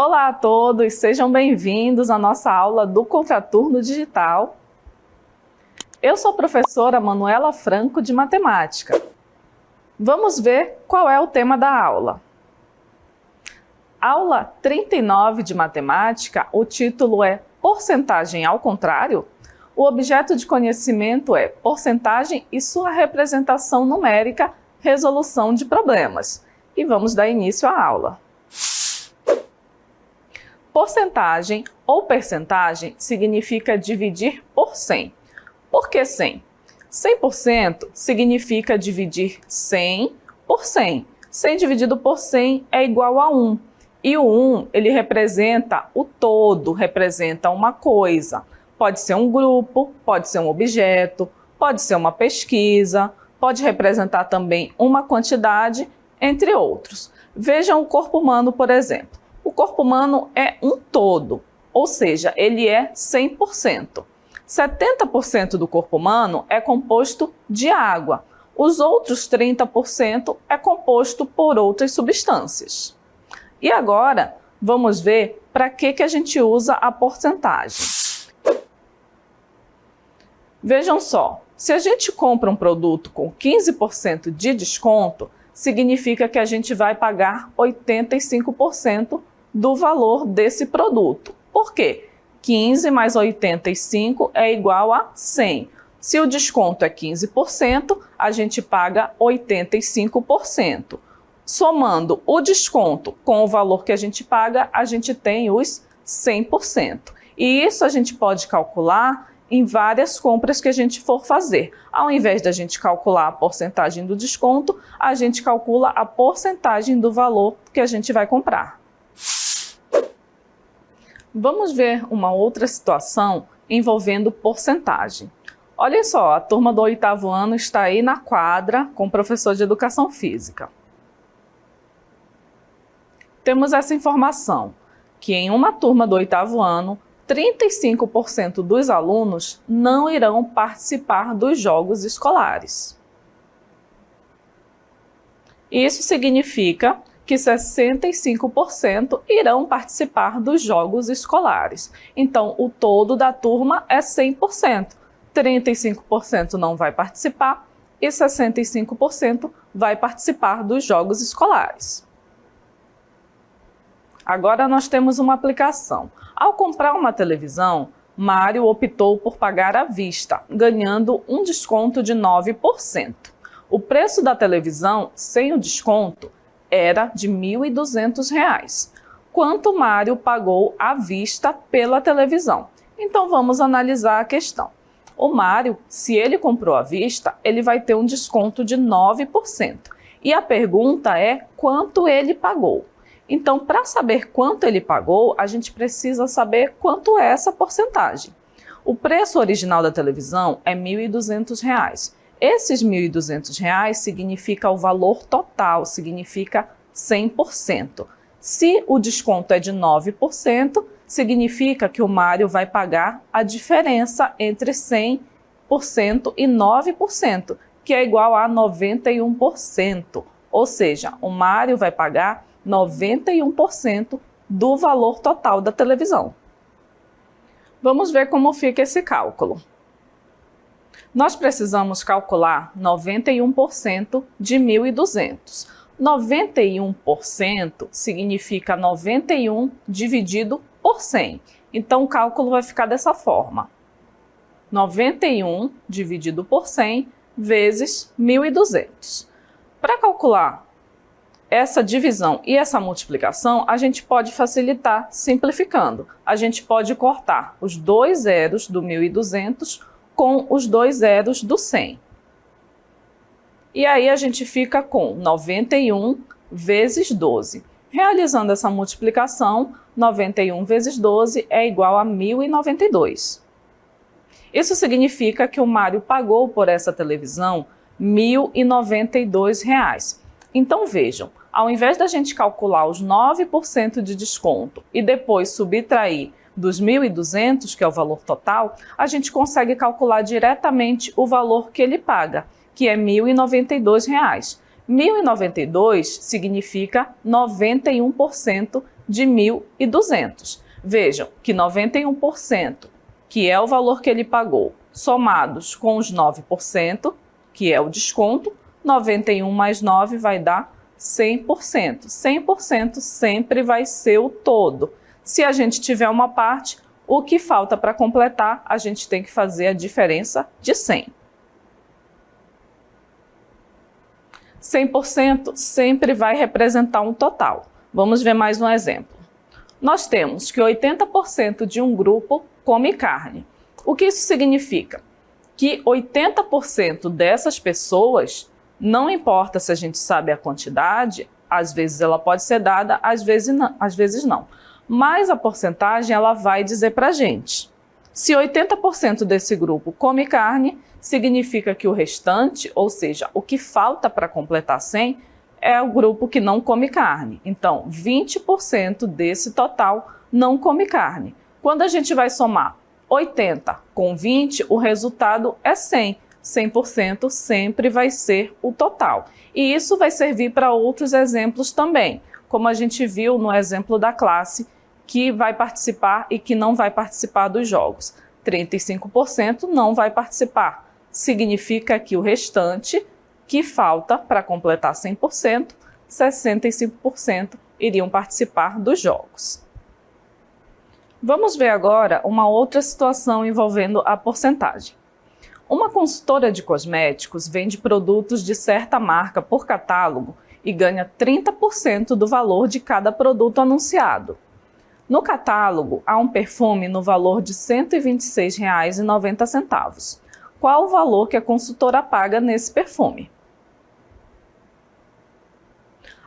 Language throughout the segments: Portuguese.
Olá a todos, sejam bem-vindos à nossa aula do Contraturno Digital. Eu sou a professora Manuela Franco de Matemática. Vamos ver qual é o tema da aula. Aula 39 de Matemática, o título é Porcentagem ao contrário? O objeto de conhecimento é porcentagem e sua representação numérica, resolução de problemas. E vamos dar início à aula. Porcentagem ou percentagem significa dividir por 100. Por que 100? 100% significa dividir 100 por 100. 100 dividido por 100 é igual a 1. E o 1, ele representa o todo, representa uma coisa. Pode ser um grupo, pode ser um objeto, pode ser uma pesquisa, pode representar também uma quantidade, entre outros. Vejam o corpo humano, por exemplo. O corpo humano é um todo, ou seja, ele é 100%. 70% do corpo humano é composto de água. Os outros 30% é composto por outras substâncias. E agora, vamos ver para que a gente usa a porcentagem. Vejam só, se a gente compra um produto com 15% de desconto, significa que a gente vai pagar 85% do valor desse produto. Por quê? 15 mais 85 é igual a 100. Se o desconto é 15%, a gente paga 85%. Somando o desconto com o valor que a gente paga, a gente tem os 100%. E isso a gente pode calcular em várias compras que a gente for fazer. Ao invés da gente calcular a porcentagem do desconto, a gente calcula a porcentagem do valor que a gente vai comprar. Vamos ver uma outra situação envolvendo porcentagem. Olha só, a turma do 8º ano está aí na quadra com o professor de Educação Física. Temos essa informação, que em uma turma do 8º ano, 35% dos alunos não irão participar dos jogos escolares. Isso significa que 65% irão participar dos jogos escolares. Então, o todo da turma é 100%. 35% não vai participar e 65% vai participar dos jogos escolares. Agora nós temos uma aplicação. Ao comprar uma televisão, Mário optou por pagar à vista, ganhando um desconto de 9%. O preço da televisão, sem o desconto, era de R$ 1.200. Quanto Mário pagou à vista pela televisão? Então vamos analisar a questão. O Mário, se ele comprou à vista, ele vai ter um desconto de 9%. E a pergunta é quanto ele pagou. Então, para saber quanto ele pagou, a gente precisa saber quanto é essa porcentagem. O preço original da televisão é R$ 1.200. Esses R$ 1.200 significa o valor total, significa 100%. Se o desconto é de 9%, significa que o Mário vai pagar a diferença entre 100% e 9%, que é igual a 91%. Ou seja, o Mário vai pagar 91% do valor total da televisão. Vamos ver como fica esse cálculo. Nós precisamos calcular 91% de 1.200. 91% significa 91 dividido por 100. Então, o cálculo vai ficar dessa forma. 91 dividido por 100 vezes 1.200. Para calcular essa divisão e essa multiplicação, a gente pode facilitar simplificando. A gente pode cortar os dois zeros do 1.200 com os dois zeros do 100. E aí a gente fica com 91 vezes 12. Realizando essa multiplicação, 91 vezes 12 é igual a 1.092. Isso significa que o Mário pagou por essa televisão R$ 1.092. Então vejam, ao invés da gente calcular os 9% de desconto e depois subtrair dos 1.200, que é o valor total, a gente consegue calcular diretamente o valor que ele paga, que é R$ 1.092. 1.092 significa 91% de 1.200. Vejam que 91%, que é o valor que ele pagou, somados com os 9%, que é o desconto, 91 mais 9 vai dar 100%. 100% sempre vai ser o todo. Se a gente tiver uma parte, o que falta para completar, a gente tem que fazer a diferença de 100. 100% sempre vai representar um total. Vamos ver mais um exemplo. Nós temos que 80% de um grupo come carne. O que isso significa? Que 80% dessas pessoas, não importa se a gente sabe a quantidade, às vezes ela pode ser dada, às vezes não. Mas a porcentagem ela vai dizer para a gente. Se 80% desse grupo come carne, significa que o restante, ou seja, o que falta para completar 100, é o grupo que não come carne. Então, 20% desse total não come carne. Quando a gente vai somar 80 com 20, o resultado é 100. 100% sempre vai ser o total. E isso vai servir para outros exemplos também, como a gente viu no exemplo da classe que vai participar e que não vai participar dos jogos. 35% não vai participar. Significa que o restante, que falta para completar 100%, 65% iriam participar dos jogos. Vamos ver agora uma outra situação envolvendo a porcentagem. Uma consultora de cosméticos vende produtos de certa marca por catálogo e ganha 30% do valor de cada produto anunciado. No catálogo, há um perfume no valor de R$ 126,90. Qual o valor que a consultora paga nesse perfume?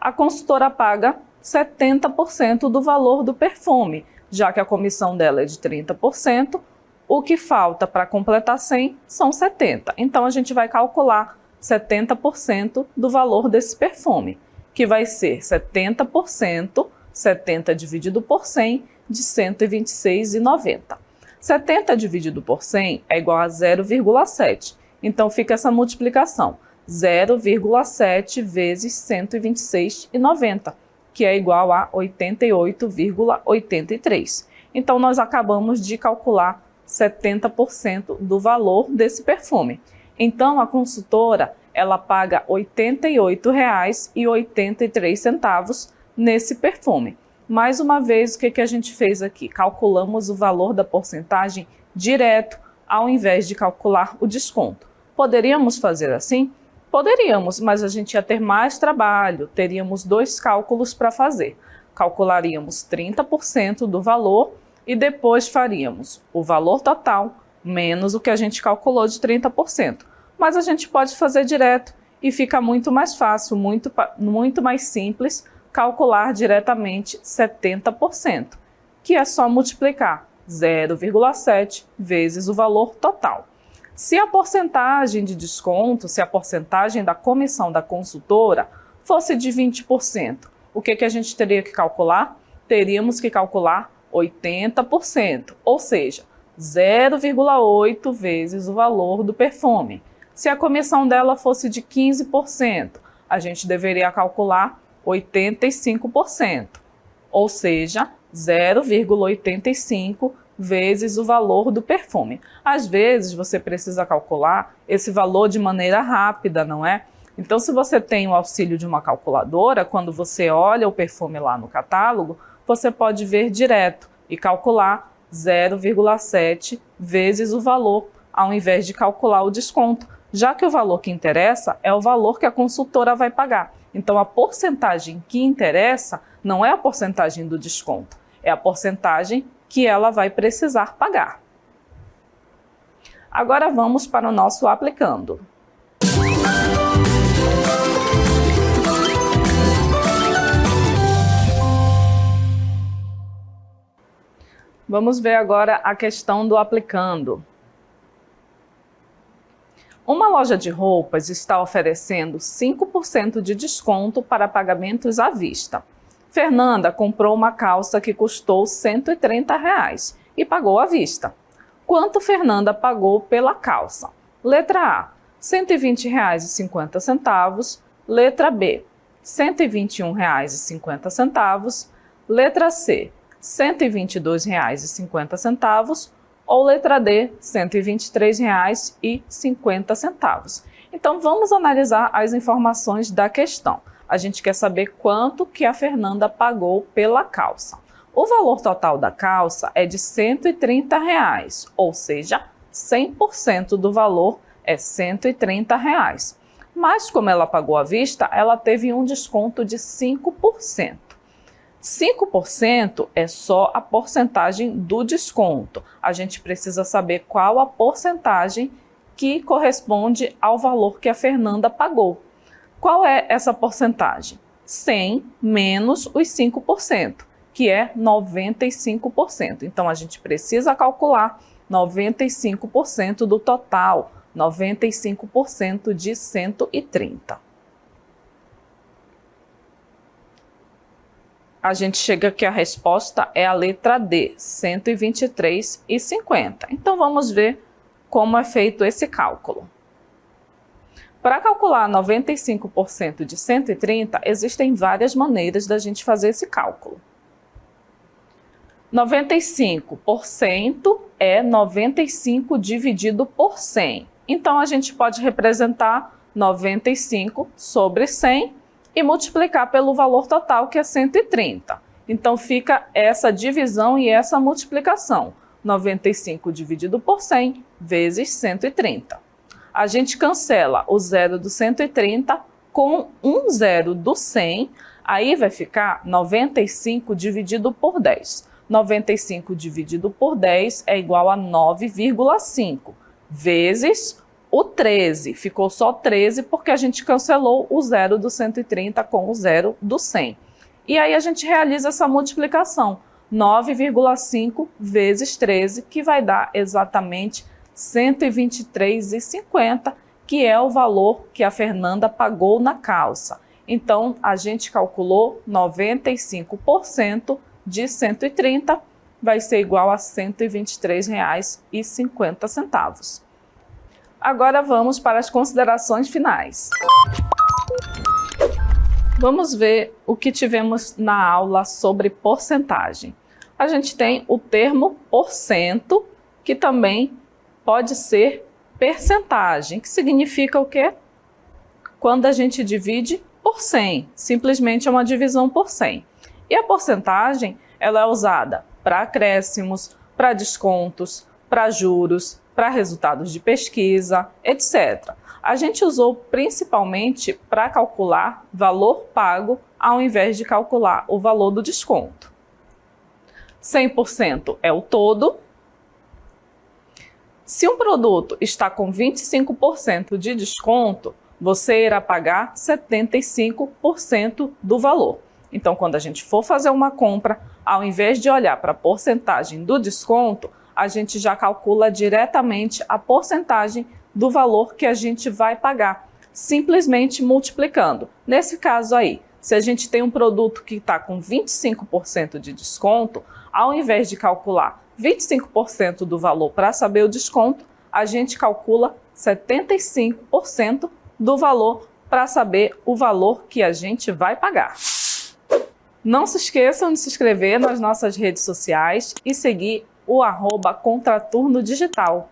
A consultora paga 70% do valor do perfume, já que a comissão dela é de 30%, o que falta para completar 100 são 70%. Então, a gente vai calcular 70% do valor desse perfume, que vai ser 70%, 70 dividido por 100, de R$ 126,90. 70 dividido por 100 é igual a 0,7. Então, fica essa multiplicação. 0,7 vezes 126,90, que é igual a 88,83. Então, nós acabamos de calcular 70% do valor desse perfume. Então, a consultora, ela paga R$ 88,83 nesse perfume. Mais uma vez, o que a gente fez aqui? Calculamos o valor da porcentagem direto, ao invés de calcular o desconto. Poderíamos fazer assim? Poderíamos, mas a gente ia ter mais trabalho, teríamos 2 cálculos para fazer. Calcularíamos 30% do valor e depois faríamos o valor total menos o que a gente calculou de 30%. Mas a gente pode fazer direto e fica muito mais fácil, muito mais simples calcular diretamente 70%, que é só multiplicar 0,7 vezes o valor total. Se a porcentagem de desconto, se a porcentagem da comissão da consultora fosse de 20%, o que a gente teria que calcular? Teríamos que calcular 80%, ou seja, 0,8 vezes o valor do perfume. Se a comissão dela fosse de 15%, a gente deveria calcular 85%, ou seja, 0,85 vezes o valor do perfume. Às vezes você precisa calcular esse valor de maneira rápida, não é? Então, se você tem o auxílio de uma calculadora, quando você olha o perfume lá no catálogo, você pode ver direto e calcular 0,7 vezes o valor, ao invés de calcular o desconto, já que o valor que interessa é o valor que a consultora vai pagar. Então, a porcentagem que interessa não é a porcentagem do desconto, é a porcentagem que ela vai precisar pagar. Agora vamos para o nosso aplicando. Vamos ver agora a questão do aplicando. Uma loja de roupas está oferecendo 5% de desconto para pagamentos à vista. Fernanda comprou uma calça que custou R$ 130 e pagou à vista. Quanto Fernanda pagou pela calça? Letra A, R$ 120,50. Letra B, R$ 121,50. Letra C, R$ 122,50 ou letra D, R$ 123,50. Então vamos analisar as informações da questão. A gente quer saber quanto que a Fernanda pagou pela calça. O valor total da calça é de R$ 130, ou seja, 100% do valor é R$ 130. Mas como ela pagou à vista, ela teve um desconto de 5%. 5% é só a porcentagem do desconto. A gente precisa saber qual a porcentagem que corresponde ao valor que a Fernanda pagou. Qual é essa porcentagem? 100 menos os 5%, que é 95%. Então, a gente precisa calcular 95% do total, 95% de 130. A gente chega que a resposta é a letra D, R$ 123,50. Então, vamos ver como é feito esse cálculo. Para calcular 95% de 130, existem várias maneiras da gente fazer esse cálculo. 95% é 95 dividido por 100. Então, a gente pode representar 95 sobre 100 e multiplicar pelo valor total, que é 130. Então, fica essa divisão e essa multiplicação. 95 dividido por 100 vezes 130. A gente cancela o zero do 130 com um zero do 100, aí vai ficar 95 dividido por 10. 95 dividido por 10 é igual a 9,5, vezes o 13. Ficou só 13 porque a gente cancelou o zero do 130 com o zero do 100. E aí a gente realiza essa multiplicação. 9,5 vezes 13, que vai dar exatamente 123,50, que é o valor que a Fernanda pagou na calça. Então, a gente calculou 95% de 130, vai ser igual a R$ 123,50. Agora vamos para as considerações finais. Vamos ver o que tivemos na aula sobre porcentagem. A gente tem o termo porcento, que também pode ser percentagem, que significa o quê? Quando a gente divide por 100, simplesmente é uma divisão por 100. E a porcentagem, ela é usada para acréscimos, para descontos, para juros, para resultados de pesquisa, etc. A gente usou principalmente para calcular valor pago, ao invés de calcular o valor do desconto. 100% é o todo. Se um produto está com 25% de desconto, você irá pagar 75% do valor. Então, quando a gente for fazer uma compra, ao invés de olhar para a porcentagem do desconto, a gente já calcula diretamente a porcentagem do valor que a gente vai pagar, simplesmente multiplicando. Nesse caso aí, se a gente tem um produto que está com 25% de desconto, ao invés de calcular 25% do valor para saber o desconto, a gente calcula 75% do valor para saber o valor que a gente vai pagar. Não se esqueçam de se inscrever nas nossas redes sociais e seguir o @Contraturno Digital.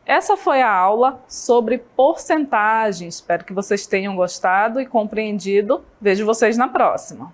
Essa foi a aula sobre porcentagem. Espero que vocês tenham gostado e compreendido. Vejo vocês na próxima.